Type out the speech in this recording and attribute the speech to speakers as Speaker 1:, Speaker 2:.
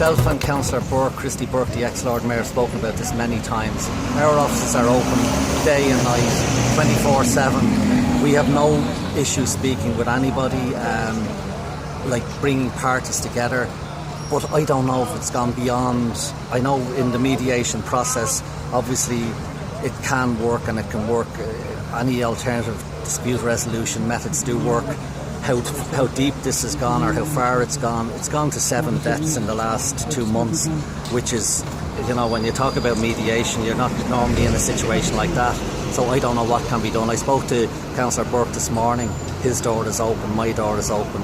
Speaker 1: Myself and Councillor Burke, Christy Burke, the ex-Lord Mayor, have spoken about this many times. Our offices are open day and night, 24/7. We have no issue speaking with anybody, like bringing parties together. But I don't know if it's gone beyond. I know in the mediation process, obviously, it can work and it can work. Any alternative dispute resolution methods do work. How deep this has gone or how far it's gone to 7 deaths in the last 2 months, which is, you know, when you talk about mediation, you're not normally in a situation like that. So I don't know what can be done. I spoke to Councillor Burke this morning. His door is open, my door is open.